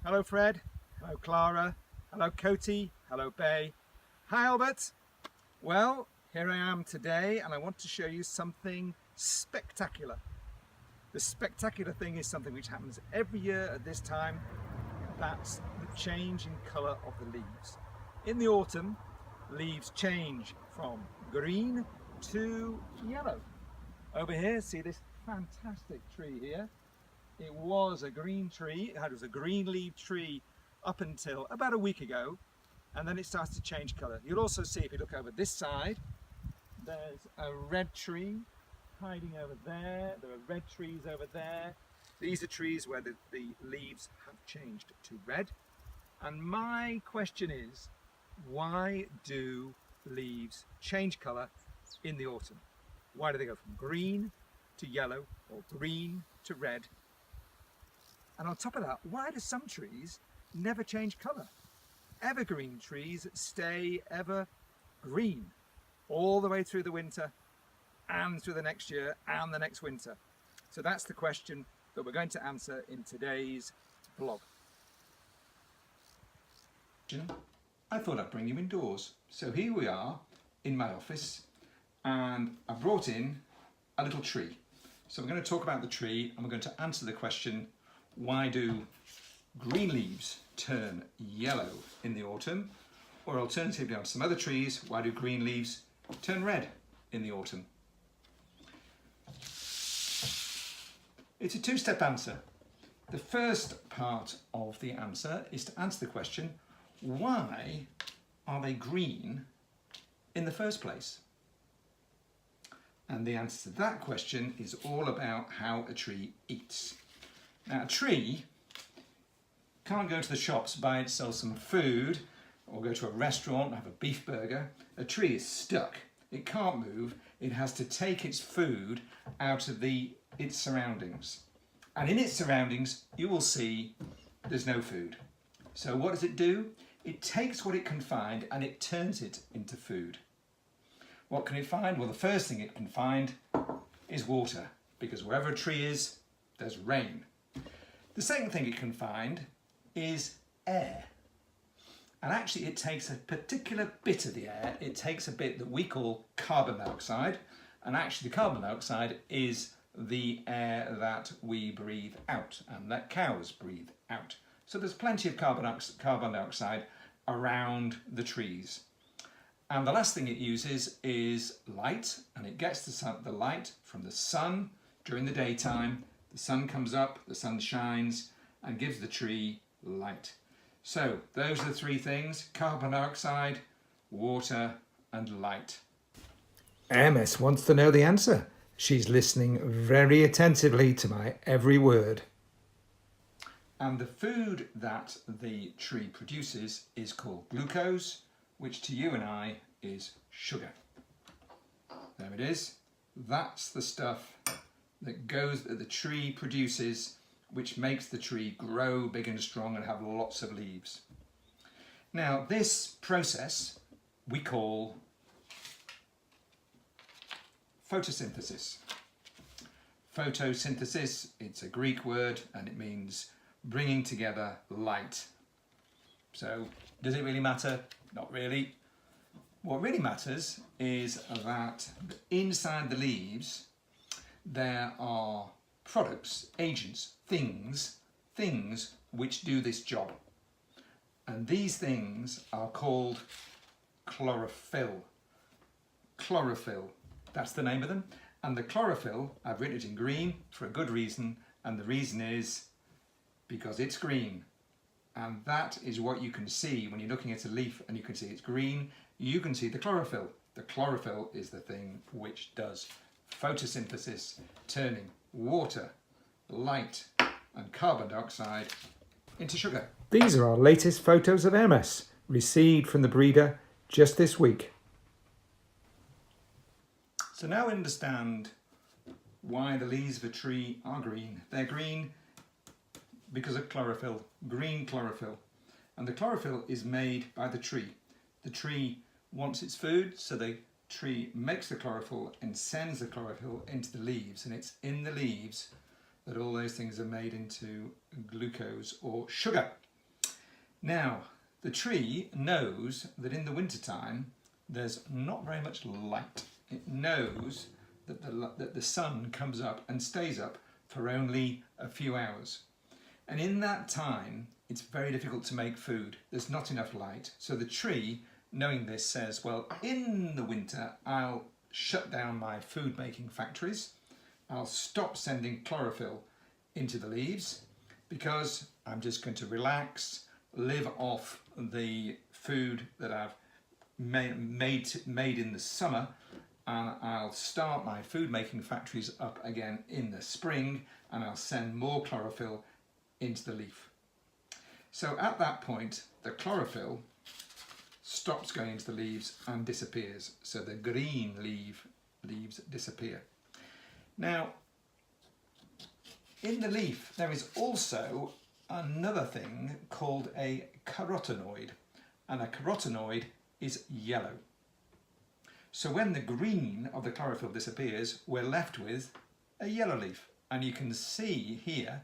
Hello Fred, hello Clara, hello Coty, hello Bay. Hi Albert. Well, here I am today and I want to show you something spectacular. The spectacular thing is something which happens every year at this time. That's the change in colour of the leaves. In the autumn, leaves change from green to yellow. Over here, see this fantastic tree here? It was a green tree, it was a green leaf tree up until about a week ago, and then it starts to change colour. You'll also see, if you look over this side, there's a red tree hiding over there, there are red trees over there. These are trees where the leaves have changed to red. And my question is, why do leaves change colour in the autumn? Why do they go from green to yellow or green to red? And on top of that, why do some trees never change colour? Evergreen trees stay ever green all the way through the winter and through the next year and the next winter. So that's the question that we're going to answer in today's blog. I thought I'd bring you indoors. So here we are in my office and I brought in a little tree. So we're going to talk about the tree and we're going to answer the question, why do green leaves turn yellow in the autumn? Or alternatively on some other trees, why do green leaves turn red in the autumn? It's a two-step answer. The first part of the answer is to answer the question, why are they green in the first place? And the answer to that question is all about how a tree eats. Now, a tree can't go to the shops, buy itself some food, or go to a restaurant and have a beef burger. A tree is stuck. It can't move. It has to take its food out of its surroundings. And in its surroundings, you will see there's no food. So what does it do? It takes what it can find and it turns it into food. What can it find? Well, the first thing it can find is water, because wherever a tree is, there's rain. The second thing it can find is air. And actually it takes a particular bit of the air. It takes a bit that we call carbon dioxide. And actually the carbon dioxide is the air that we breathe out and that cows breathe out. So there's plenty of carbon dioxide around the trees. And the last thing it uses is light, and it gets the light from the sun during the daytime. The sun comes up, the sun shines and gives the tree light. So those are the three things: carbon dioxide, water and light. MS wants to know the answer. She's listening very attentively to my every word. And the food that the tree produces is called glucose, which to you and I is sugar. There it is. That's the stuff that the tree produces, which makes the tree grow big and strong and have lots of leaves. Now, this process we call photosynthesis. Photosynthesis, it's a Greek word and it means bringing together light. So, does it really matter? Not really. What really matters is that inside the leaves there are products, agents, things which do this job. And these things are called chlorophyll. Chlorophyll, that's the name of them. And the chlorophyll, I've written it in green for a good reason, and the reason is because it's green. And that is what you can see when you're looking at a leaf and you can see it's green. You can see the chlorophyll. The chlorophyll is the thing which does photosynthesis, turning water, light and carbon dioxide into sugar. These are our latest photos of MS, received from the breeder just this week. So now we understand why the leaves of a tree are green. They're green because of chlorophyll, green chlorophyll. And the chlorophyll is made by the tree. The tree wants its food, so the tree makes the chlorophyll and sends the chlorophyll into the leaves, and it's in the leaves that all those things are made into glucose or sugar. Now, the tree knows that in the wintertime there's not very much light. It knows that the sun comes up and stays up for only a few hours. And in that time, it's very difficult to make food. There's not enough light. So the tree, knowing this, says, well, in the winter, I'll shut down my food making factories. I'll stop sending chlorophyll into the leaves because I'm just going to relax, live off the food that I've made in the summer, and I'll start my food making factories up again in the spring, and I'll send more chlorophyll into the leaf. So at that point, the chlorophyll stops going into the leaves and disappears. So the green leaves disappear. Now, in the leaf, there is also another thing called a carotenoid, and a carotenoid is yellow. So when the green of the chlorophyll disappears, we're left with a yellow leaf, and you can see here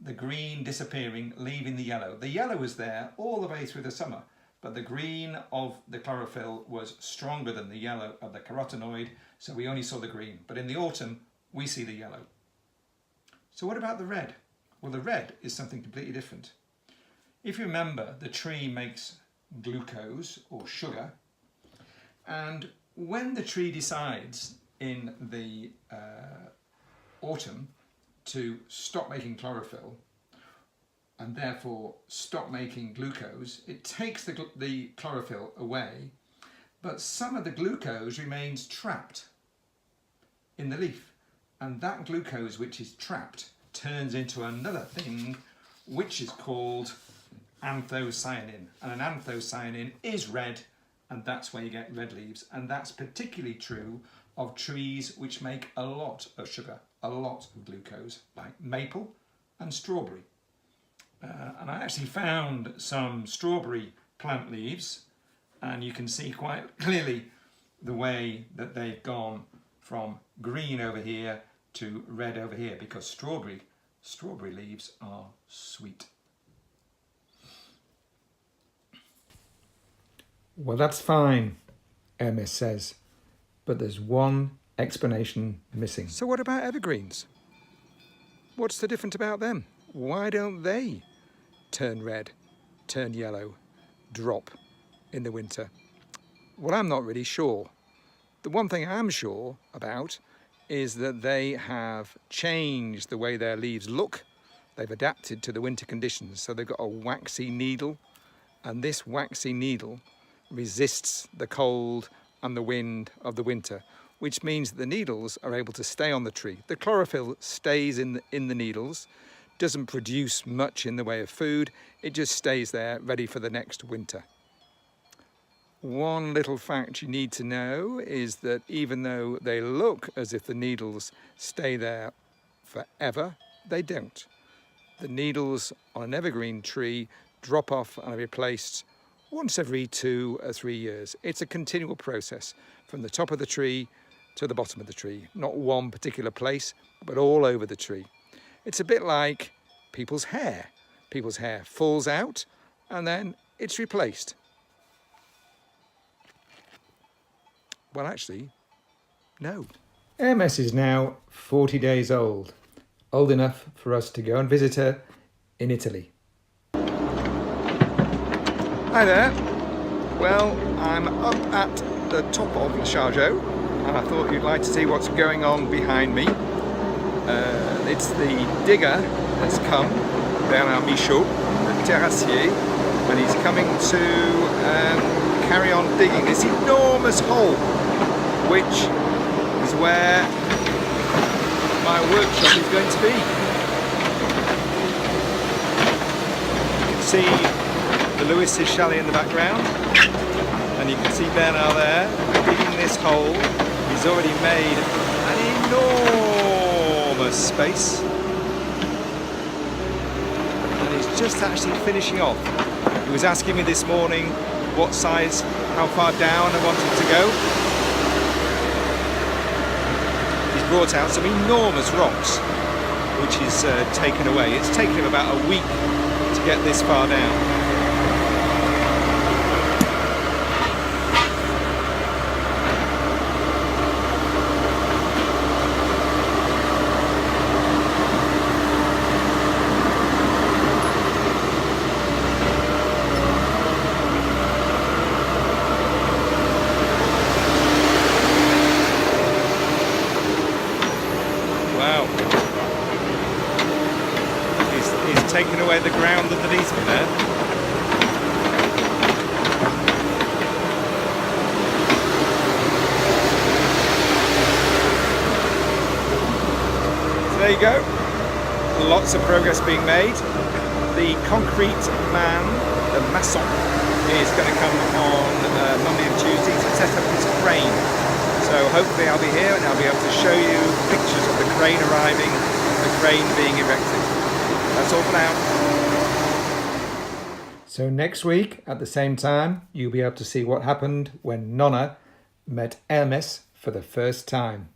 the green disappearing, leaving the yellow. The yellow was there all the way through the summer, but the green of the chlorophyll was stronger than the yellow of the carotenoid, so we only saw the green. But in the autumn, we see the yellow. So what about the red? Well, the red is something completely different. If you remember, the tree makes glucose or sugar, and when the tree decides in the autumn to stop making chlorophyll and therefore stop making glucose, it takes the chlorophyll away, but some of the glucose remains trapped in the leaf, and that glucose which is trapped turns into another thing which is called anthocyanin, and an anthocyanin is red, and that's where you get red leaves. And that's particularly true of trees which make a lot of sugar, a lot of glucose, like maple and strawberry. And I actually found some strawberry plant leaves, and you can see quite clearly the way that they've gone from green over here to red over here, because strawberry leaves are sweet. Well, that's fine, Hermes says, but there's one explanation missing. So what about evergreens? What's the difference about them? Why don't they turn red, turn yellow, drop in the winter? Well, I'm not really sure. The one thing I'm sure about is that they have changed the way their leaves look. They've adapted to the winter conditions. So they've got a waxy needle, and this waxy needle resists the cold and the wind of the winter, which means that the needles are able to stay on the tree. The chlorophyll stays in the needles, doesn't produce much in the way of food, it just stays there ready for the next winter. One little fact you need to know is that even though they look as if the needles stay there forever, they don't. The needles on an evergreen tree drop off and are replaced once every 2 or 3 years. It's a continual process from the top of the tree to the bottom of the tree, not one particular place, but all over the tree. It's a bit like people's hair. People's hair falls out and then it's replaced. Well, actually, no. Hermes is now 40 days old enough for us to go and visit her in Italy. Hi there. Well, I'm up at the top of Chargeau, and I thought you'd like to see what's going on behind me. It's the digger that's come, Bernard Michaud, the terrassier, and he's coming to carry on digging this enormous hole, which is where my workshop is going to be. You can see the Lewis's chalet in the background, and you can see Bernard there digging this hole. He's already made an enormous space, and he's just actually finishing off. He was asking me this morning what size, how far down I wanted to go. He's brought out some enormous rocks, which is taken away. It's taken him about a week to get this far down. taking away the ground underneath me there. So there you go. Lots of progress being made. The concrete man, the maçon, is going to come on Monday and Tuesday to set up his crane. So hopefully I'll be here and I'll be able to show you pictures of the crane arriving, the crane being erected. That's all for now. So next week at the same time, you'll be able to see what happened when Nonna met Hermes for the first time.